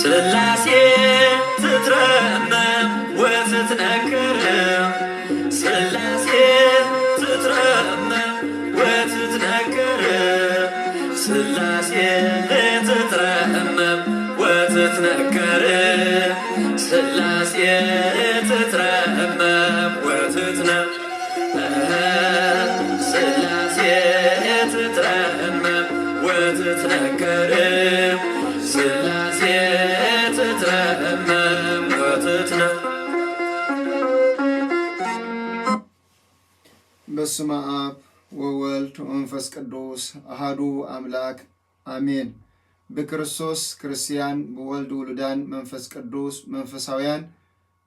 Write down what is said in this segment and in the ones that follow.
سلاسي تترمم وتتنكر سلاسي تترمم وتتنكر سلاسي تترمم وتتنكر سلاسي تترمم وتتنكر سلاسي تترمم وتتنكر سلاسي تترمم وتتنكر በስመ አብ ወወልድ ወመንፈስ ቅዱስ አሐዱ አምላክ አሜን። በክርስቶስ ክርስቲያን በወልድ ውሉዳን መንፈስ ቅዱስ መንፈሳውያን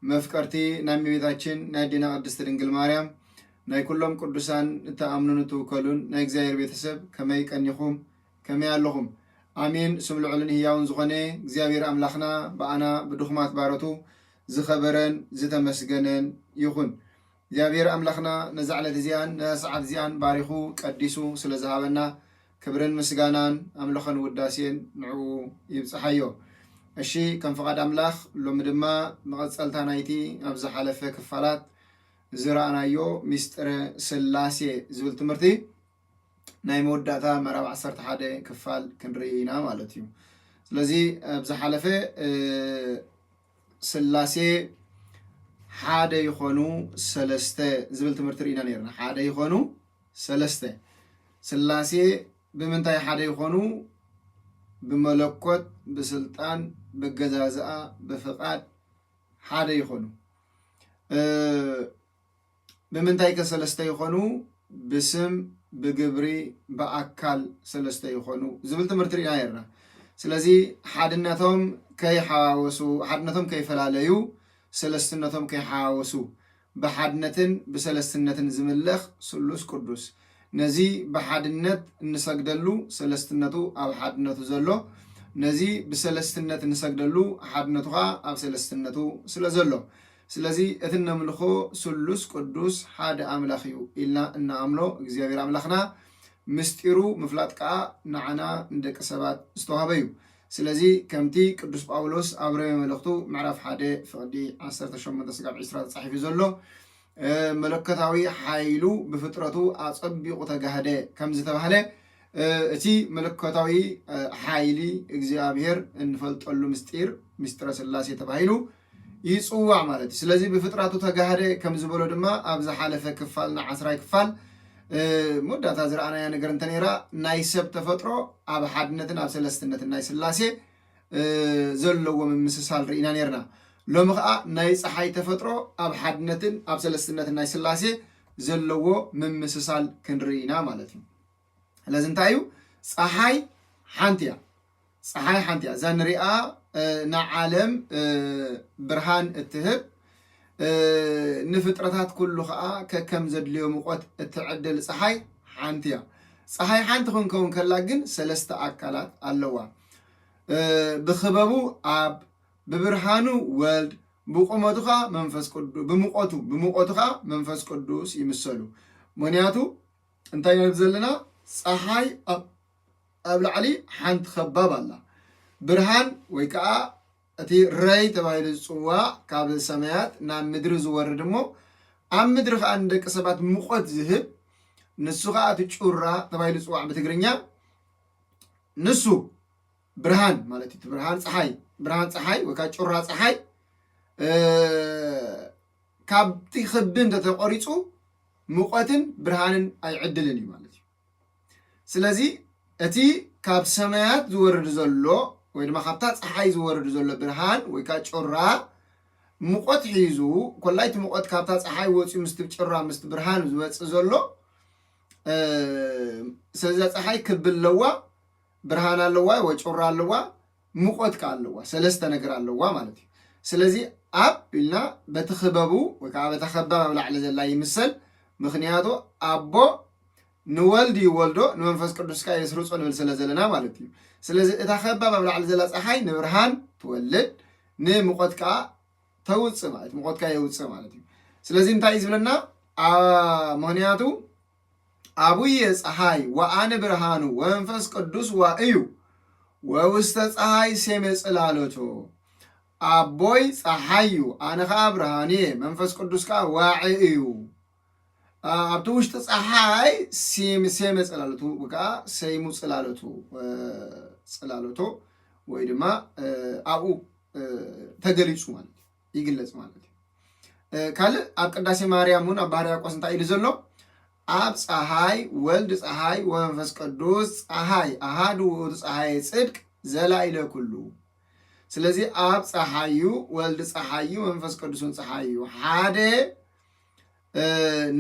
መፍቀርቲ ናይ እመቤታችን ናይ ዲና ቅድስት ድንግል ማርያም ናይ ኩሎም ቅዱሳን ተአምኑን ትውከሉን ናይ እግዚአብሔር ቤተሰብ ከመይ ቀኒኹም ከመይ ኣለኹም አሜን። ስም ልዑልን ህያውን ዝኾነ እግዚአብሔር አምላኽና በአና ብድኹማት ባረቱ ዝኸበረን ዝተመስገነን ይኹን። እግዚአብሔር አምላኽና ነዛዕለት እዚያን ነሰዓት እዚያን ባሪኹ ቀዲሱ ስለዝሃበና ክብርን ምስጋናን አምልኾን ውዳሴን ንዑ ይብፅሓዮ። እሺ ከም ፈቃድ አምላኽ ሎሚ ድማ መቐፀልታ ናይቲ ኣብ ዝሓለፈ ክፋላት ዝረአናዮ ሚስጥረ ስላሴ ዝብል ትምህርቲ ናይ መወዳእታ ምዕራፍ 11 ክፋል ክንርኢ ኢና ማለት እዩ። ስለዚ ኣብ ዝሓለፈ ስላሴ ሓደ ይኾኑ ሰለስተ ዝብል ትምህርቲ ርኢና ነርና። ሓደ ይኾኑ ሰለስተ ስላሴ ብምንታይ ሓደ ይኾኑ? ብመለኮት ብስልጣን ብገዛዝኣ ብፍቃድ ሓደ ይኾኑ። ብምንታይ ከሰለስተ ይኾኑ? ብስም ብግብሪ ብኣካል ሰለስተ ይኾኑ ዝብል ትምህርቲ ርኢና ነርና። ስለዚ ሓድነቶም ከይሓዋወሱ ሓድነቶም ከይፈላለዩ ሰለስትነቶም ከይሓዋወሱ ብሓድነትን ብሰለስትነትን ዝምለኽ ስሉስ ቅዱስ ነዚ ብሓድነት እንሰግደሉ ሰለስትነቱ ኣብ ሓድነቱ ዘሎ ነዚ ብሰለስትነት እንሰግደሉ ሓድነቱኻ ኣብ ሰለስትነቱ ስለ ዘሎ ስለዚ እቲ ነምልኾ ስሉስ ቅዱስ ሓደ ኣምላኽ እዩ ኢልና እናኣምኖ እግዚአብሔር ኣምላኽና ምስጢሩ ምፍላጥ ከዓ ንዓና ንደቂ ሰባት ዝተዋህበ እዩ። ስለዚ ከምቲ ቅዱስ ጳውሎስ ኣብ ሮሜ መልእኽቱ ምዕራፍ 1 ፍቅዲ 18-20 ተጻሒፉ ዘሎ መለኮታዊ ሓይሉ ብፍጥረቱ ኣጸቢቑ ተጋህደ ከም ዝተባህለ እቲ መለኮታዊ ሓይሊ እግዚአብሔር እንፈልጠሉ ምስጢረ ስላሴ ተባሂሉ ይጽዋዕ ማለት እዩ። ስለዚ ብፍጥረቱ ተጋህደ ከም ዝበሎ ድማ ኣብ ዝሓለፈ ክፋልና 10 ክፋል መወዳእታ ዝረአናያ ነገር እንተነይራ ናይ ሰብ ተፈጥሮ ኣብ ሓድነትን ኣብ ሰለስትነትን ናይ ስላሴ ዘለዎ ምምስሳል ርኢና ነርና። ሎሚ ከዓ ናይ ፀሓይ ተፈጥሮ ኣብ ሓድነትን ኣብ ሰለስትነትን ናይ ስላሴ ዘለዎ ምምስሳል ክንርኢና ማለት እዩ። ስለዚ እንታይ እዩ? ፀሓይ ሓንቲ እያ። ፀሓይ ሓንቲ እያ። እዛ ንሪኣ ንዓለም ብርሃን እትህብ ንፍጥረታት ኩሉ ከዓ ከከም ዘድልዮ ሙቆት እትዕድል ፀሓይ ሓንቲ እያ። ፀሓይ ሓንቲ ክንከውን ከላ ግን ሰለስተ ኣካላት ኣለዋ። ብክበቡ ኣብ ብብርሃኑ ወልድ ብቁመቱ ከዓ መንፈስ ቅዱስ ብሙቆቱ ከዓ መንፈስ ቅዱስ ይምሰሉ። ምክንያቱ እንታይ ንብል ዘለና ፀሓይ ኣብ ላዕሊ ሓንቲ ከባብ ኣላ። ብርሃን ወይ ከዓ እቲ ረይ ተባሂሉ ዝፅዋዕ ካብ ሰማያት ናብ ምድሪ ዝወርድ እሞ ኣብ ምድሪ ከዓ ንደቂ ሰባት ሙቆት ዝህብ ንሱ ከዓ እቲ ጩራ ተባሂሉ ዝፅዋዕ ብትግርኛ ንሱ ብርሃን ማለት እዩ። ብርሃን ፀሓይ ወይ ከዓ ጩራ ፀሓይ ካብቲ ክቢ እንተተቆሪፁ ሙቆትን ብርሃንን ኣይዕድልን እዩ ማለት እዩ። ስለዚ እቲ ካብ ሰማያት ዝወርድ ዘሎ ወይ ድማ ካብታ ፀሓይ ዝወርድ ዘሎ ብርሃን ወይ ከዓ ጩራ ሙቆት ሒዙ ኮላይቲ ሙቆት ካብታ ፀሓይ ወፂኡ ምስቲ ጩራ ምስቲ ብርሃን ዝወፅእ ዘሎ ስለዚ ፀሓይ ክቢ ኣለዋ፣ ብርሃን ኣለዋ ወይ ጩራ ኣለዋ፣ ሙቆት ከዓ ኣለዋ፣ ሰለስተ ነገር ኣለዋ ማለት እዩ። ስለዚ ኣብ ኢልና በቲ ክበቡ ወይ ከዓ በቲ ከበብ ኣብ ላዕሊ ዘላ ይምሰል። ምክንያቱ ኣቦ ንወልዲ ይወልዶ ንመንፈስ ቅዱስ ከዓ የስርፆ ንብል ስለ ዘለና ማለት እዩ። ስለዚ እታ ከበብ ኣብ ላዕሊ ዘላ ፀሓይ ንብርሃን ትወልድ ንሙቆት ከዓ ተውፅእ ማለት ሙቆት ከዓ የውፅእ ማለት እዩ። ስለዚ እንታይ ዝብለና ምክንያቱ አቡየ ፀሐይ ወአነ ብርሃኑ ወመንፈስ ቅዱስ ዋእዩ ወውስተ ፀሐይ ሴመ ጽላለቶ አቦይ ፀሐዩ ኣነኻ ብርሃኔ መንፈስ ቅዱስ ካ ዋዒ እዩ ኣብቲ ውሽጢ ፀሓይ ሴመ ጽላለቱ ወከዓ ሰይሙ ጽላለቶ ወይ ድማ ኣብኡ ተገሊጹ ማለት ይግለጽ ማለት ካልእ ኣብ ቅዳሴ ማርያም እውን ኣብ ባህርያ ቆስ እንታይ ኢሉ ዘሎ ኣብ ፀሓይ ወልድ ፀሓይ ወመንፈስ ቅዱስ ፀሓይ ኣሃዱ ውእቱ ፀሓይ ጽድቅ ዘላኢለ ኩሉ ስለዚ ኣብ ፀሓዩ ወልድ ፀሓዩ መንፈስ ቅዱስን ፀሓዩ ሓደ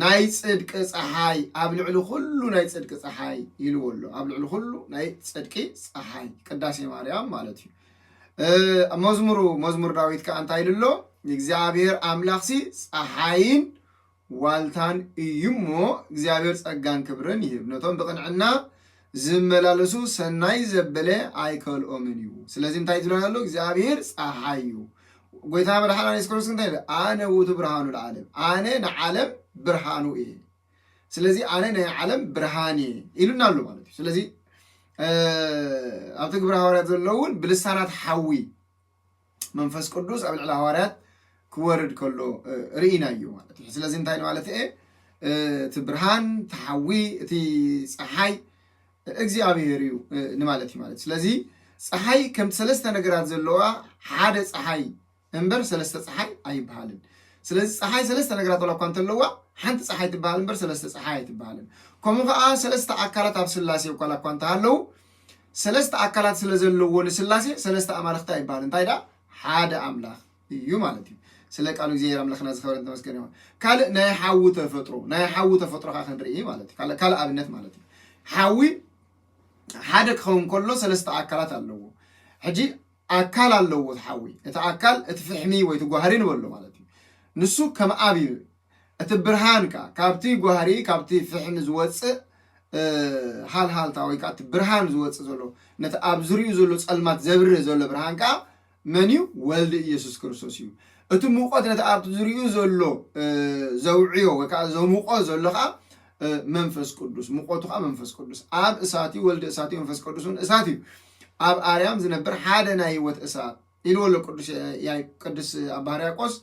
ናይ ጽድቂ ፀሓይ ኣብ ልዕሊ ኩሉ ናይ ጽድቂ ፀሓይ ኢልዎ ኣሎ ኣብ ልዕሊ ኩሉ ናይ ጽድቂ ፀሓይ ቅዳሴ ማርያም ማለት እዩ መዝሙር ዳዊት ከዓ እንታይ ኢሉ ኣሎ እግዚአብሔር አምላክ ፀሓይን ዋልታን እዩ እሞ እግዚአብሔር ጸጋን ክብርን ይህብ ነቶም ብቕንዕና ዝመላለሱ ሰናይ ዘበለ ኣይከልኦምን እዩ ስለዚ እንታይ ዝብለና ኣሎ እግዚአብሔር ፀሓይ እዩ ጎይታ መድሓና ኢየሱስ ክርስቶስ እንታይ ኢሉ ኣነ ውእቱ ብርሃኑ ለዓለም ኣነ ንዓለም ብርሃኑ እየ ስለዚ ኣነ ናይ ዓለም ብርሃን እየ ኢሉና ኣሎ ማለት እዩ ስለዚ ኣብቲ ግብረ ሐዋርያት ዘለውን ብልሳናት ሓዊ መንፈስ ቅዱስ ኣብ ልዕሊ ሐዋርያት ክወርድ ከሎ ርኢና እዩ ማለት እዩ ስለዚ እንታይ ማለት እየ እቲ ብርሃን ተሓዊ እቲ ፀሓይ እግዚአብሔር እዩ ንማለት እዩ ማለት ስለዚ ፀሓይ ከምቲ ሰለስተ ነገራት ዘለዋ ሓደ ፀሓይ እምበር ሰለስተ ፀሓይ ኣይበሃልን ስለዚ ፀሓይ ሰለስተ ነገራት ወላ እኳ እንተለዋ ሓንቲ ፀሓይ ትበሃል እምበር ሰለስተ ፀሓይ ኣይትበሃልን ከምኡ ከዓ ሰለስተ ኣካላት ኣብ ስላሴ ወላ እኳ እንተሃለው ሰለስተ ኣካላት ስለ ዘለዎ ንስላሴ ሰለስተ ኣማልክቲ ኣይበሃል እንታይ ዳ ሓደ ኣምላኽ እዩ ማለት እዩ ስለ ቃሉ እግዚአብሔር ኣምላኽና ዝኸበረን ተመስገን ይሁን ካልእ ናይ ሓዊ ተፈጥሮ ካ ክንርኢ ማለት እዩ ካልእ ኣብነት ማለት እዩ ሓዊ ሓደ ክኸውን ከሎ ሰለስተ ኣካላት ኣለዎ ሕጂ ኣካል ኣለዎ ሓዊ እቲ ኣካል እቲ ፍሕሚ ወይ እቲ ጓህሪ ንበሎ ማለት እዩ ንሱ ከም ኣብ እዩ እቲ ብርሃን ካ ካብቲ ጓህሪ ካብቲ ፍሕሚ ዝወፅእ ሃልሃልታ ወይ ከዓ እቲ ብርሃን ዝወፅእ ዘሎ ነቲ ኣብ ዙርዩ ዘሎ ፀልማት ዘብርህ ዘሎ ብርሃን ካ መን እዩ ወልዲ ኢየሱስ ክርስቶስ እዩ እቲ ሙቆት ነቲ ኣብቲ ዙርዩ ዘሎ ዘውዕዮ ወይ ከዓ ዘሙቆ ዘሎ ካ መንፈስ ቅዱስ ሙቆቱ ካ መንፈስ ቅዱስ ኣብ እሳት እዩ ወልዲ እሳት እዩ መንፈስ ቅዱስን እሳት እዩ ኣብ ኣርያም ዝነብር ሓደ ናይ ህይወት እሳት ኢልዎ ኣሎ ቅዱስ ኣብ ሕርያቆስ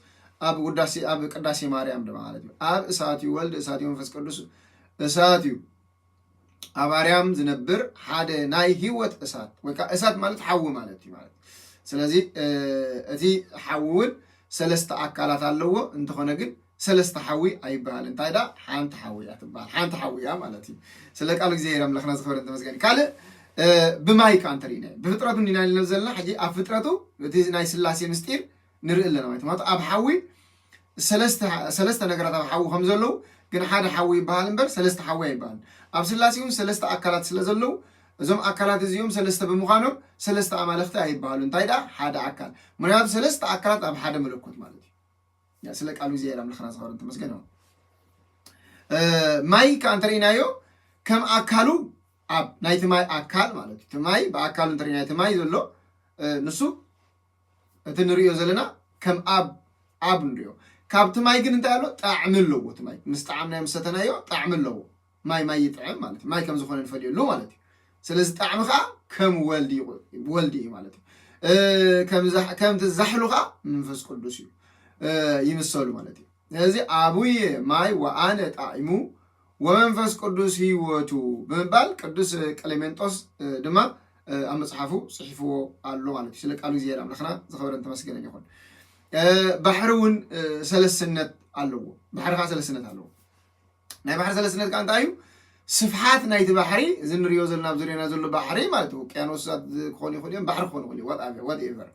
ኣብ ቅዳሴ ማርያም ድማ ማለት እዩ ኣብ እሳት እዩ ወልዲ እሳት እዩ መንፈስ ቅዱስ እሳት እዩ ኣብ ኣርያም ዝነብር ሓደ ናይ ህይወት እሳት ወይ ከዓ እሳት ማለት ሓዊ ማለት እዩ ማለት ስለዚ እቲ ሓዊ እውን ሰለስተ ኣካላት ኣለዎ እንተኾነ ግን ሰለስተ ሓዊ ኣይበሃል እንታይ ዳ ሓንቲ ሓዊ እያ ትበሃል ሓንቲ ሓዊ እያ ማለት እዩ ስለ ቃል እግዚአብሔር ኣምላኽና ዝኸበረን ተመስገን ካልእ ብማይ ከዓ እንተሪእና ብፍጥረቱ እንዲና ኢልና ዘለና ሕጂ ኣብ ፍጥረቱ እቲ ናይ ስላሴ ምስጢር ንርኢ ኣለና ማለት ኣብ ሓዊ ሰለስተ ነገራት ኣብ ሓዊ ከም ዘለው ግን ሓደ ሓዊ ይበሃል እምበር ሰለስተ ሓዊ ኣይበሃል ኣብ ስላሴ እውን ሰለስተ ኣካላት ስለ ዘለው እዞም ኣካላት እዚኦም ሰለስተ ብምዃኖም ሰለስተ ኣማልክቲ ኣይበሃሉ እንታይ ዳ ሓደ ኣካል ምክንያቱ ሰለስተ ኣካላት ኣብ ሓደ መለኮት ማለት እዩ ስለ ቃሉ እግዚአብሔር ኣምላኽና ዝኸበረን ተመስገን ይሁን ማይ ከዓ እንተሪእናዮ ከም ኣካሉ ኣብ ናይቲ ማይ ኣካል ማለት እዩ እቲ ማይ ብኣካሉ እንተሪእና እቲ ማይ ዘሎ ንሱ እቲ ንሪኦ ዘለና ከም ኣብ ንሪኦ ካብቲ ማይ ግን እንታይ ኣሎ ጣዕሚ ኣለዎ እቲ ማይ ምስ ጣዕምናዮ ምስ ሰተናዮ ጣዕሚ ኣለዎ ማይ ይጥዕም ማለት እዩ ማይ ከም ዝኾነ ንፈልየሉ ማለት እዩ ስለዚ ጣዕሚ ከዓ ከም ወልዲ እዩ ማለት እዩ ከምቲ ዛሕሉ ከዓ መንፈስ ቅዱስ እዩ ይምሰሉ ማለት እዩ ስለዚ አቡየ ማይ ወአነ ጣዕሙ ወመንፈስ ቅዱስ ህይወቱ ብምባል ቅዱስ ቀሌሜንጦስ ድማ ኣብ መጽሓፉ ጽሒፍዎ ኣሎ ማለት እዩ ስለ ቃሉ እግዚአብሔር ኣምላኽና ዝኸበረን ተመስገን ይሁን ባሕሪ እውን ሰለስነት ኣለዎ ባሕሪ ከዓ ሰለስነት ኣለዎ ናይ ባሕሪ ሰለስነት ከዓ እንታይ እዩ ስፍሓት ናይቲ ባሕሪ እዚ ንሪኦ ዘለና ኣብ ዙርያና ዘሎ ባሕሪ ማለት እዩ ውቅያኖሳት ክኾኑ ይኽእሉ እዮም ባሕሪ ክኾኑ ይኽእሉ ወትኤቨር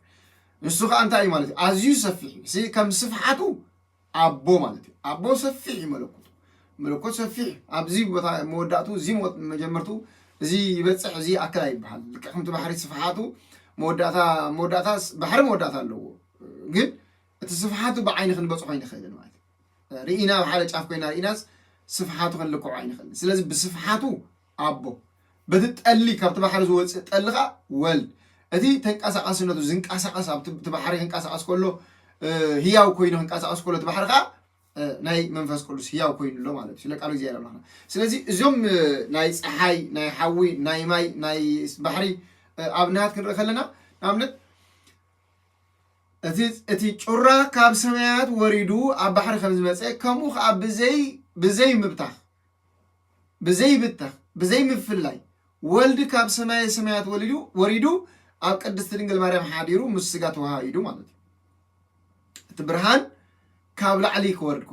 ንሱ ከዓ እንታይ እዩ ማለት እዩ ኣዝዩ ሰፊሕ እዩ ከም ስፍሓቱ ኣቦ ማለት እዩ ኣቦ ሰፊሕ እዩ መለኮት ሰፊሕ ኣብዚ ቦታ መወዳእቱ እዚ መጀመርቱ እዚ ይበፅሕ እዚ ኣክል ይበሃል ልክዕ ከምቲ ባሕሪ ስፍሓቱ መወዳእታ ባሕሪ መወዳእታ ኣለዎ ግን እቲ ስፍሓቱ ብዓይኒ ክንበፅሖ ኣይንኽእልን ማለት እዩ ርኢና ብሓደ ጫፍ ኮይና ርኢናስ ስፍሓቱ ክንልክዖ ኣይንኽእልን ስለዚ ብስፍሓቱ ኣቦ በቲ ጠሊ ካብቲ ባሕሪ ዝወፅእ ጠሊ ከዓ ወልድ እቲ ተንቀሳቐስነቱ ዝንቀሳቐስ ኣብቲ ባሕሪ ክንቀሳቐስ ከሎ ህያው ኮይኑ ክንቀሳቐስ ከሎ እቲ ባሕሪ ከዓ ናይ መንፈስ ቅዱስ ህያው ኮይኑ ኣሎ ማለት እዩ ስለ ቃሉ እግዚአብሔር ኣምላኽና ስለዚ እዞም ናይ ፀሓይ ናይ ሓዊ ናይ ማይ ናይ ባሕሪ ኣብናት ክንርኢ ከለና ንኣብነት እቲ ጩራ ካብ ሰማያት ወሪዱ ኣብ ባሕሪ ከም ዝመፀ ከምኡ ከዓ ብዘይ ምፍላይ ወልዲ ካብ ሰማያት ወሪዱ ኣብ ቅድስቲ ድንግል ማርያም ሓዲሩ ምስ ስጋ ተዋሃሂዱ ማለት እዩ። እቲ ብርሃን ካብ ላዕሊ ክወርድ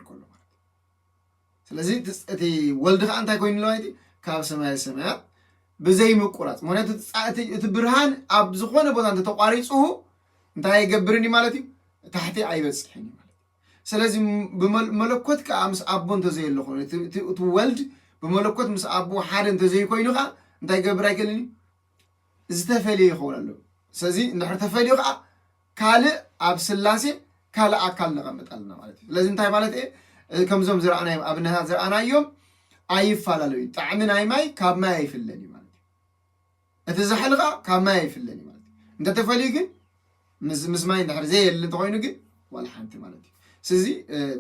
ከሎ ማለት ስለዚ እቲ ወልዲ ከዓ እንታይ ኮይኑ ማለት እዩ ካብ ሰማያት ብዘይ ምቁራፅ ማለት እቲ ብርሃን ኣብ ዝኾነ ቦታ እንተተቋሪፁ እንታይ ይገብርኒ ማለት እዩ ታሕቲ ኣይበፅሕን ማለት ስለዚ ብመለኮት ከዓ ምስ ኣቦ እንተዘየሎ ኮይኑ እቲ ወልድ ብመለኮት ምስ ኣቦ ሓደ እንተዘይ ኮይኑ ከዓ እንታይ ገብር ኣይከልኒ ዝተፈልየ ይኸውን ኣሎ። ስለዚ እንድሕር ተፈልዩ ከዓ ካልእ ኣብ ስላሴ ካልእ ኣካል ነቐምጥ ኣለና ማለት እዩ። ስለዚ እንታይ ማለት ከምዞም ዝረኣናዮም ኣብነታት ዝረኣናዮም ኣይፈላለዩ ጣዕሚ ናይ ማይ ካብ ማይ ኣይፍለን እዩ ማለት እዩ። እቲ ዛሕሊ ከዓ ካብ ማይ ኣይፍለን እዩ ማለት እዩ። እንተተፈልዩ ግን ምስ ማይ እንድሕር ዘየለ እንተኮይኑ ግን ዋላ ሓንቲ ማለት እዩ። ስለዚ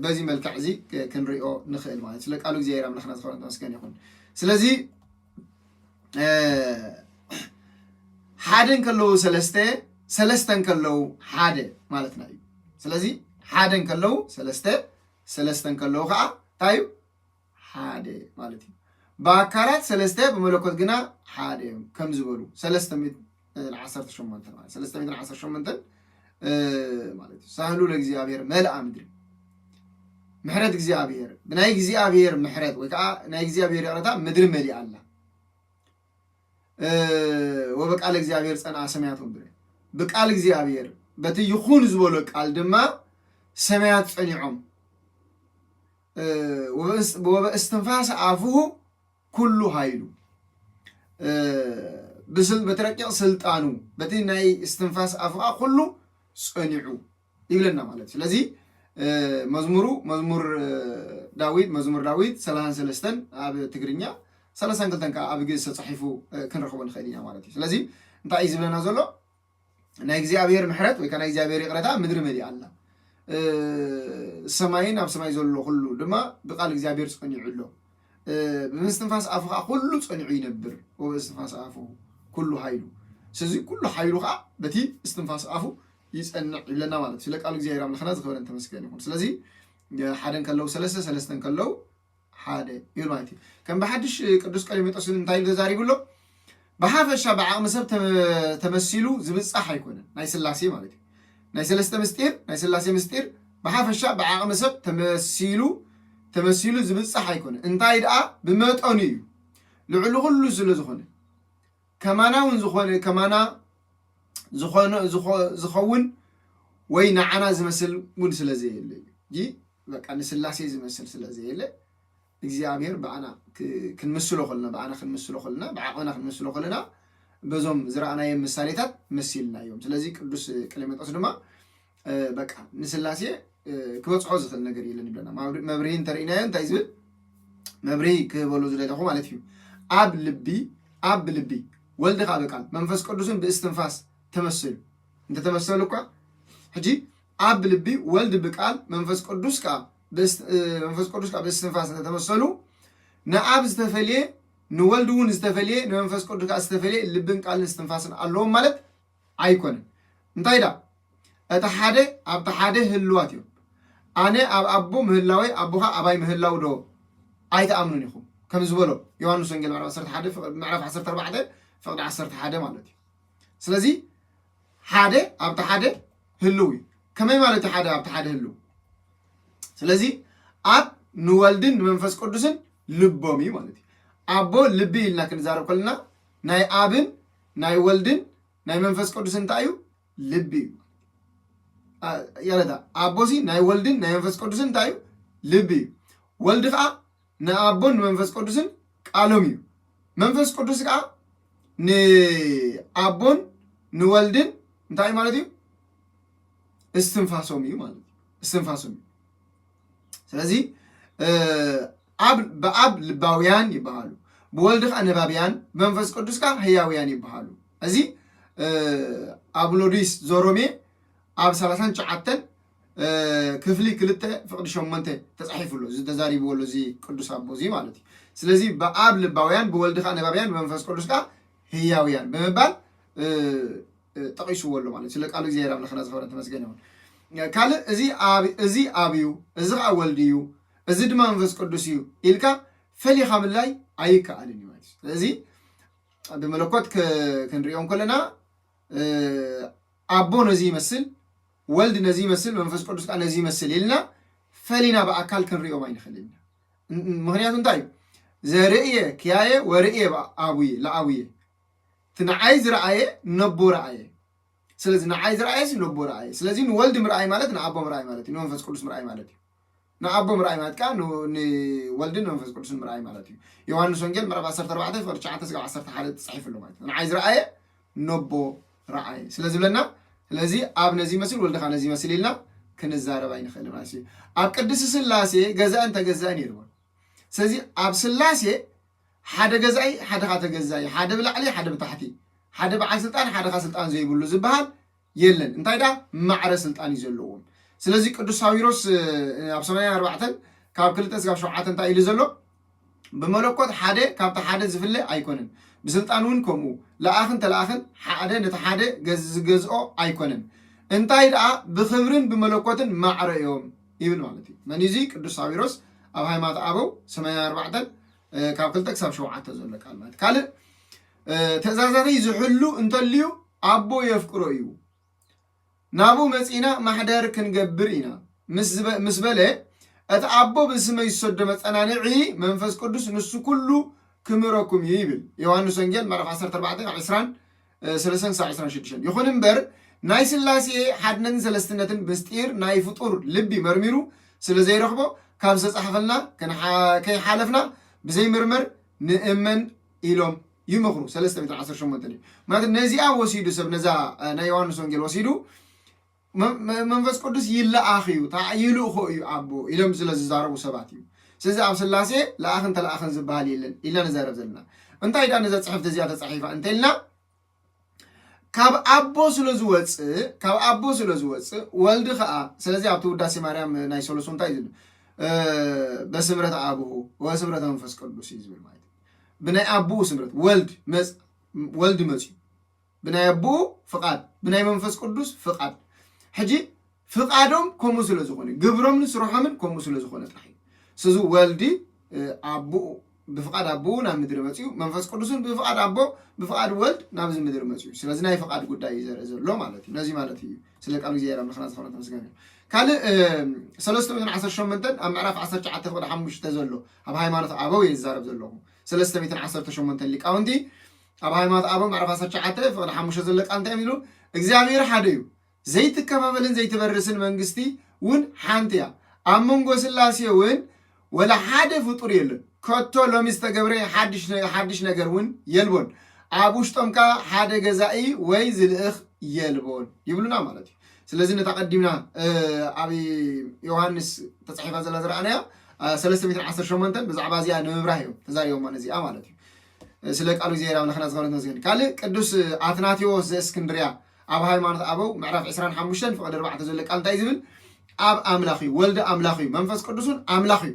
በዚ መልክዕ እዚ ክንሪኦ ንኽእል ማለት ስለ ቃሉ እግዚኣብሔር ኣምላኽና ዝኽበረን ተመስገን ይኹን። ስለዚ ሓደን ከለዉ ሰለስተን ከለዉ ሓደ ማለትና እዩ። ስለዚ ሓደን ከለዉ ሰለስተን ከለዉ ከዓ እንታይ እዩ ሓደ ማለት እዩ። ብኣካላት ሰለስተ ብመለኮት ግና ሓደ እዮም ከም ዝበሉ 318 ማለት 318 ማለት እዩ። ሳህሉ ለእግዚአብሔር መልአ ምድሪ ምሕረት እግዚአብሔር ብናይ እግዚአብሔር ምሕረት ወይ ከዓ ናይ እግዚአብሔር ይቕረታ ምድሪ መሊኣ ኣላ ወበቃል እግዚአብሔር ጸንዐ ሰማያት ወምድሪ ብቃል እግዚአብሔር በቲ ይኹን ዝበሎ ቃል ድማ ሰማያት ጸኒዖም ወበእስትንፋስ አፉሁ ኩሉ ኃይሉ በተረቂቕ ስልጣኑ በቲ ናይ እስትንፋስ አፉ ኩሉ ጸኒዑ ይብለና ማለት ስለዚ መዝሙር ዳዊት 33 ኣብ ትግርኛ 32 ከዓ ኣብ ግእዝ ተጻሒፉ ክንረኽቦ ንኽእል ኢና ማለት እዩ። ስለዚ እንታይ እዩ ዝብለና ዘሎ ናይ እግዚአብሔር ምሕረት ወይ ከዓ ናይ እግዚአብሔር ይቕረታ ምድሪ መሊኣ ኣላ ሰማይን ኣብ ሰማይ ዘሎ ኩሉ ድማ ብቃል እግዚአብሔር ጸኒዑ ኣሎ ብምስትንፋስ አፉ ከዓ ኩሉ ጸኒዑ ይነብር ወበእስትንፋስ አፉ ኩሉ ኃይሉ ስለዚ ኩሉ ኃይሉ ከዓ በቲ እስትንፋስ አፉ ይጸንዕ ይብለና ማለት ስለ ቃል እግዚአብሔር ኣምላኽና ዝኽበረን ተመስገን ይኹን። ስለዚ ሓደን ከለዉ ሰለስተን ከለዉ ሓደ ይብል ማለት እዩ። ከም ብሓድሽ ቅዱስ ቀሌሜጦስ እንታይ ተዛሪብሎ ብሓፈሻ ብዓቕሚ ሰብ ተመሲሉ ዝብፃሕ ኣይኮነን ናይ ስላሴ ማለት እዩ። ናይ ሰለስተ ምስጢር ናይ ስላሴ ምስጢር ብሓፈሻ ብዓቕሚ ሰብ ተመሲሉ ዝብፃሕ ኣይኮነን እንታይ ደኣ ብመጠኑ እዩ ልዕሊ ኩሉ ስለ ዝኾነ ከማና ዝኸውን ወይ ንዓና ዝመስል እውን ስለዘየለ እዩ በቃ ንስላሴ ዝመስል ስለዘየለ እግዚአብሔር ብዓና ክንምስሎ ከለና ብዓቕምና ክንምስሎ ከለና በዞም ዝረኣናዮም ምሳሌታት መሲልና እዮም። ስለዚ ቅዱስ ቀሌሜጦስ ድማ በቃ ንስላሴ ክበፅሖ ዝኽእል ነገር የለን ይብለና። መብርሂ እንተርእናዮ እንታይ ዝብል መብርሂ ክህበሉ ዝደለኹ ማለት እዩ ኣብ ልቢ ወልድ ከዓ በቃል መንፈስ ቅዱስን ብእስትንፋስ ተመስሉ እንተተመሰሉ እኳ ሕጂ ኣብ ልቢ ወልድ ብቃል መንፈስ ቅዱስ ከዓ ብእስትንፋስ እንተተመሰሉ ንኣብ ዝተፈልየ ንወልድ እውን ዝተፈልየ ንመንፈስ ቅዱስ ከዓ ዝተፈልየ ልብን ቃልን እስትንፋስን ኣለዎም ማለት ኣይኮነን። እንታይ ዳ እቲ ሓደ ኣብቲ ሓደ ህልዋት እዮም። ኣነ ኣብ ኣቦ ምህላወይ ኣቦኻ ኣባይ ምህላው ዶ ኣይተኣምኑን ኢኹም ከም ዝበሎ ዮሃንስ ወንጌል ምዕራፍ 14 ፍቕዲ 11 ማለት እዩ። ስለዚ ሓደ ኣብቲ ሓደ ህልው እዩ። ከመይ ማለት ሓደ ኣብቲ ሓደ ህልው ስለዚ ኣብ ንወልድን ንመንፈስ ቅዱስን ልቦም እዩ ማለት እዩ። ኣቦ ልቢ ኢልና ክንዛረብ ከለና ናይ ኣብን ናይ ወልድን ናይ መንፈስ ቅዱስን እንታይ እዩ ልቢ እዩ ያለታ ኣቦሲ ናይ ወልድን ናይ መንፈስ ቅዱስን እንታይ እዩ ልቢ እዩ። ወልድ ከዓ ንኣቦን ንመንፈስ ቅዱስን ቃሎም እዩ። መንፈስ ቅዱስ ከዓ ንኣቦን ንወልድን እንታይ ማለት እዩ እስትንፋሶም እዩ ማለት እዩ እስትንፋሶም እዩ። ስለዚ በኣብ ልባውያን ይበሃሉ ብወልድ ከዓ ነባብያን ብመንፈስ ቅዱስ ከዓ ህያውያን ይበሃሉ። እዚ አብሎዲስ ዞሮሜ ኣብ 39 ክፍሊ 2 ፍቕዲ 8 ተጻሒፉሎ ተዛሪብዎሎ እዚ ቅዱስ ኣቦ እዚ ማለት እዩ። ስለዚህ በአብ ልባውያን በወልድ ካ ነባብያን በመንፈስ ቅዱስ ካ ህያውያን በመባል ጠቂስዎ ኣሎ ማለት ስለ ቃሉ እግዚአብሔር አምላክና ዝኸበረ ተመስገን ይሁን ካለ እዚ አብዩ እዚ ካ ወልድ እዩ እዚ ድማ መንፈስ ቅዱስ እዩ ኢልካ ፈሊኻ ምላይ ኣይከኣልን ማለት ስለዚህ በመለኮት ክንሪኦም ከለና አቦ ነዚ ይመስል ወልድ ነዚ ይመስል መንፈስ ቅዱስ ካ ነዚ ይመስል ኢልና ፈሊና በአካል ክንሪኦም አይንኽእልና ምክንያቱ እንታይ ዘርእየ ክያየ ወርእየ አቡየ ለአቡየ ትንዓይ ዝረአየ ነቦ ረአየ ስለዚህ ንዓይ ዝረአየ ነቦ ረአየ ስለዚህ ንወልድ ምርአይ ማለት ንአቦ ምርአይ ማለት እዩ ንመንፈስ ቅዱስ ምርአይ ማለት እዩ ንአቦ ምርአይ ማለት ካ ንወልድን መንፈስ ቅዱስን ምርአይ ማለት እዩ ዮሐንስ ወንጌል ምዕራፍ 14 ፍቅዲ 9-11 ተጻሒፉ ኣሎ ማለት ንዓይ ዝረአየ ነቦ ረአየ ስለዚህ ብለና ስለዚህ አብ ነዚ ይመስል ወልድ ካ ነዚ ይመስል ኢልና ክንዛረብ አይንኽእል ማለት እዩ አብ ቅድስ ስላሴ ገዛእን ተገዛእን ይርዎ ስለዚህ አብ ስላሴ ሓደ ገዛኢ ሓደ ካ ተገዛኢ ሓደ ብላዕሊ ሓደ ብታሕቲ ሓደ በዓል ስልጣን ሓደ ካ ስልጣን ዘይብሉ ዝበሃል የለን እንታይ ዳ ማዕረ ስልጣን እዩ ዘለዎም ስለዚህ ቅዱስ ሳዊሮስ አብ 84 ካብ 2-7 እንታይ ኢሉ ዘሎ በመለኮት ሓደ ካብቲ ሓደ ዝፍለ ኣይኮነን ብስልጣን እውን ከምኡ ለአኽን ተለአኽን ሓደ ነቲ ሓደ ዝገዝኦ ኣይኮነን እንታይ ዳ ብክብርን ብመለኮትን ማዕረ እዮም ይብል ማለት እዩ መን እዚ ቅዱስ ሳዊሮስ ኣብ ሃይማኖት አበው 84 ካብ 2-7 ዘሎ ቃል ማለት ካልእ ትእዛዛተይ ዝሕሉ እንተልዩ አቦ የፍቅሮ እዩ ናቡ መፂና ማሕደር ክንገብር ኢና ምስ በለ እቲ አቦ ብስመይ ዝሰዶ መፀናንዒ መንፈስ ቅዱስ ንሱ ኩሉ ክምረኩም ይብል ዮሐንስ ወንጌል ምዕራፍ 14:23-26 ይኹን እምበር ናይ ስላሴ ሓድነትን ሰለስትነትን ምስጢር ናይ ፍጡር ልቢ መርሚሩ ስለ ዘይረኽቦ ካብ ዝተጻሕፈልና ከይሓለፍና ብዘይምርመር ንእመን ኢሎም ይመኽሩ 3:18 ማለት ነዚኣ ወሲዱ ሰብ ነዛ ናይ ዮሐንስ ወንጌል ወሲዱ መንፈስ ቅዱስ ይለኣኽዩ ይልእኾ እዩ አቦ ኢሎም ስለ ዝዛረቡ ሰባት እዩ ስለዚ ኣብ ስላሴ ለኣኽን ተለኣኽን ዝበሃል የለን ኢልና ንዛረብ ዘለና እንታይ ዳ ነዛ ፅሕፍቲ እዚኣ ተፃሒፋ እንተኢልና ካብ አቦ ስለ ዝወፅእ ወልድ ከዓ ስለዚ ኣብቲ ውዳሴ ማርያም ናይ ሰሎስ እንታይ ዝብል በስምረት አቡሁ ወስምረት መንፈስ ቅዱስ እዩ ዝብል ማለት ብናይ አቡኡ ስምረት ወልድ መፅዩ ብናይ አቡኡ ፍቃድ ብናይ መንፈስ ቅዱስ ፍቃድ ሕጂ ፍቃዶም ከምኡ ስለ ዝኾነ ግብሮምን ስርሖምን ከምኡ ስለ ዝኾነ ጥራሕ እዩ ስለዚ ወልዲ አቡኡ ብፍቃድ አቡኡ ናብ ምድሪ መፅዩ መንፈስ ቅዱስን ብፍቃድ አቦ ብፍቃድ ወልድ ናብዚ ምድሪ መፅዩ ስለዚ ናይ ፍቃድ ጉዳይ እዩ ዘርኢ ዘሎ ማለት እዩ ነዚ ማለት እዩ ስለ ቃሉ እግዚአብሔር አምላክና ዝኸበረ ተመስገን እዩ ካልእ 318 ኣብ ምዕራፍ 19:5 ዘሎ ኣብ ሃይማኖት አበው ይዛረብ ዘለኹ 318 ሊቃውንቲ ኣብ ሃይማኖት አበው ምዕራፍ 19:5 ዘሎ ቃል እንታይ የሚሉ እግዚአብሔር ሓደ እዩ ዘይትከፋፈልን ዘይትበርስን መንግስቲ እውን ሓንቲ እያ ኣብ መንጎ ስላሴ እውን ወላ ሓደ ፍጡር የለን ከቶ ሎሚ ዝተገብረ ሓድሽ ነገር እውን የልቦን ኣብ ውሽጦም ካ ሓደ ገዛኢ ወይ ዝልእኽ የልቦን ይብሉና ማለት እዩ ስለዚ ነተቀዲምና ኣብ ዮሐንስ ተጻሒፋ ዘላ ዝረአናያ 318 ብዛዕባ እዚኣ ንምብራህ እዮም ተዛሪቦማ ነዚኣ ማለት እዩ ስለ ቃሉ እግዚአብሔር አምላክና ዝኸበረ ተመስገን ካልእ ቅዱስ አትናቴዎስ ዘእስክንድርያ ኣብ ሃይማኖት አበው ምዕራፍ 25 ፍቅዲ 4 ዘሎ ቃል እንታይ ዝብል ኣብ አምላኽ እዩ ወልድ አምላኽ እዩ መንፈስ ቅዱስን አምላኽ እዩ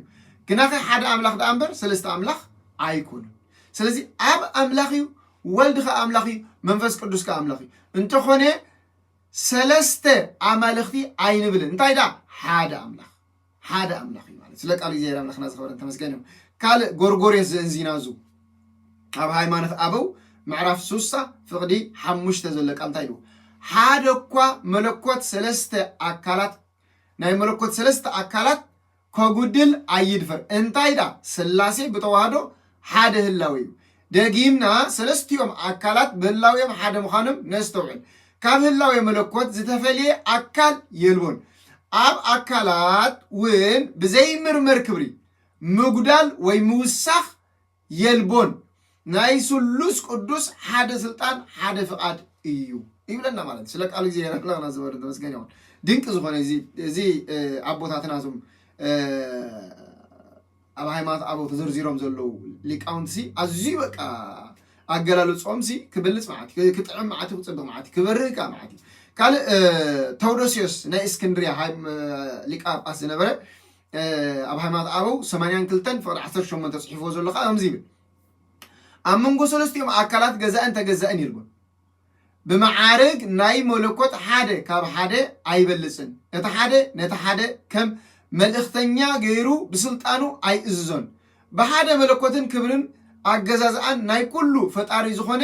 ግናኸ ሓደ አምላኽ ዳ እምበር ሰለስተ አምላኽ ኣይኮኑን ስለዚ ኣብ አምላኽ እዩ ወልድ ካ አምላኽ እዩ መንፈስ ቅዱስ ካ አምላኽ እዩ እንተኾነ ሰለስተ አማልኽቲ ኣይንብልን እንታይ ዳ ሓደ አምላኽ እዩ ማለት ስለ ቃሉ እግዚአብሔር አምላክና ዝኸበረ ተመስገን እዩ ካልእ ጎርጎርዮስ ዘእንዚናዙ ኣብ ሃይማኖት አበው ምዕራፍ 3 ፍቅዲ 5 ዘሎ ቃል እንታይ እዩ ሓደ እኳ መለኮት ሰለስተ አካላት ናይ መለኮት ሰለስተ አካላት ከጉድል አይድፈር እንታይ ዳ ስላሴ ብተዋህዶ ሓደ ህላዊ እዩ ደጊምና ሰለስቲኦም አካላት በህላዊኦም ሓደ ምዃኖም ነስተውዕል ካብ ህላዊ መለኮት ዝተፈልየ አካል የልቦን ኣብ አካላት ውን ብዘይምርመር ክብሪ ምጉዳል ወይ ምውሳኽ የልቦን ናይ ስሉስ ቅዱስ ሓደ ስልጣን ሓደ ፍቃድ እዩ ይብለና ማለት ስለ ቃሉ እግዚአብሔር አምላክና ዝኸበረ ተመስገን ይሁን ድንቅ ዝኾነ እዚ አቦታትና ዞም ኣብ ሃይማኖት አበው ተዘርዚሮም ዘለዉ ሊቃውንቲ ኣዝዩ በቃ ኣገላልጾም ክብልጽ ማለት ክጥዕም ማለት ክጽብቕ ማለት ክበርህካ ማለት ካልእ ተውዶስዮስ ናይ እስክንድርያ ሊቀ ጳጳስ ዝነበረ ኣብ ሃይማኖት ኣበው 82 ፍቅዲ 18 ተጽሒፎ ዘሎ ከዓ ከምዚ ይብል ኣብ መንጎ ሰለስቲኦም ኣካላት ገዛእን ተገዛእን ይልጎ ብመዓርግ ናይ መለኮት ሓደ ካብ ሓደ ኣይበልጽን እቲ ሓደ ነቲ ሓደ ከም መልእኽተኛ ገይሩ ብስልጣኑ ኣይእዝዞን ብሓደ መለኮትን ክብርን ኣገዛዝኣን ናይ ኩሉ ፈጣሪ ዝኾነ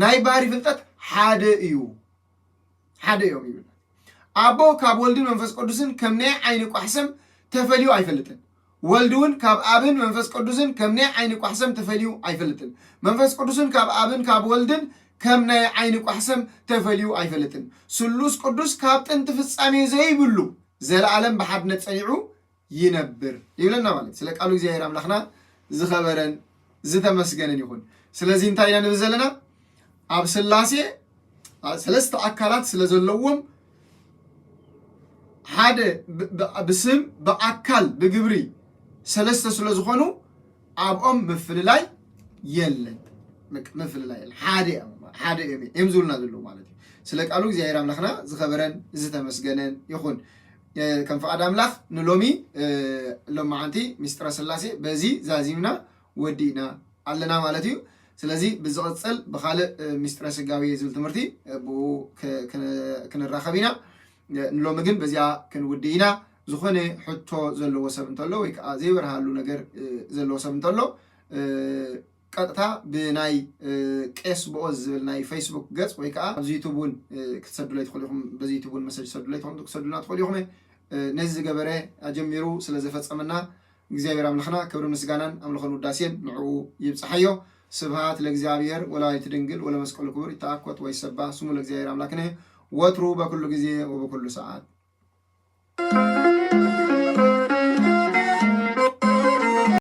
ናይ ባህሪ ፍልጠት ሓደ እዩ ሓደ እዮም ይብል ኣቦ ካብ ወልድን መንፈስ ቅዱስን ከም ናይ ዓይኒ ቋሕሰም ተፈልዩ ኣይፈልጥን ወልድ እውን ካብ አብን መንፈስ ቅዱስን ከም ናይ ዓይኒ ቋሕሰም ተፈልዩ ኣይፈልጥን መንፈስ ቅዱስን ካብ አብን ካብ ወልድን ከም ናይ ዓይኒ ቋሕሰም ተፈልዩ ኣይፈልጥን ስሉስ ቅዱስ ካብ ጥንቲ ፍጻሜ ዘይብሉ ዘለዓለም በሓድነት ጸኒዑ ይነብር ይብለና ማለት ስለ ቃሉ እግዚአብሔር አምላኽና ዝኸበረን ዝተመስገነን ይሁን ስለዚህ እንታይ ኢና ንብል ዘለና ኣብ ስላሴ ሰለስተ አካላት ስለዘለዎም ሓደ ብስም በአካል በግብሪ ሰለስተ ስለዝኾኑ ኣብኦም ምፍልላይ የለን ምፍልላይ ሓደ የምዙልና ዘሎ ማለት እዩ ስለ ቃሉ እግዚአብሔር አምላኽና ዝኸበረን ዝተመስገነን ይሁን ከም ፈቃድ አምላኽ ንሎሚ ሎማዓንቲ ሚስጥረ ስላሴ በዚ ዛዚምና ወዲና ኣለና ማለት እዩ ስለዚህ ብዝቕፅል ብኻልእ ሚስጥረ ስጋዊ ዝብል ትምህርቲ ብኡ ክንራኸብ ኢና ንሎሚ ግን በዚኣ ክንውድኢና ዝኾነ ሕቶ ዘለዎ ሰብ እንተሎ ወይ ከዓ ዘይበርሃሉ ነገር ዘለዎ ሰብ እንተሎ ቀጥታ ብናይ ቄስ ቦኦዝ ዝብል ናይ ፌስቡክ ገጽ ወይ ከዓ ኣብዚ ዩቱብ እውን ክትሰዱላይ ትኽእሉ ኢኹም በዚ ዩቱብ እውን መሰጅ ሰዱላይ ክትሰዱልና ትኽእሉ ኢኹም ነዚ ዝገበረ ኣጀሚሩ ስለ ዘፈጸመና እግዚአብሔር አምላኽና ክብሪ ምስጋናን ኣምልኾን ውዳሴን ንዕኡ ይብጽሐዮ ስብሃት ለእግዚአብሔር ወላዲቱ ድንግል ወለመስቀሉ ክቡር ይተአኮት ወይሰባ ስሙ ለእግዚአብሔር አምላክነ ወትሩ በኩሉ ጊዜ ወበኩሉ ሰዓት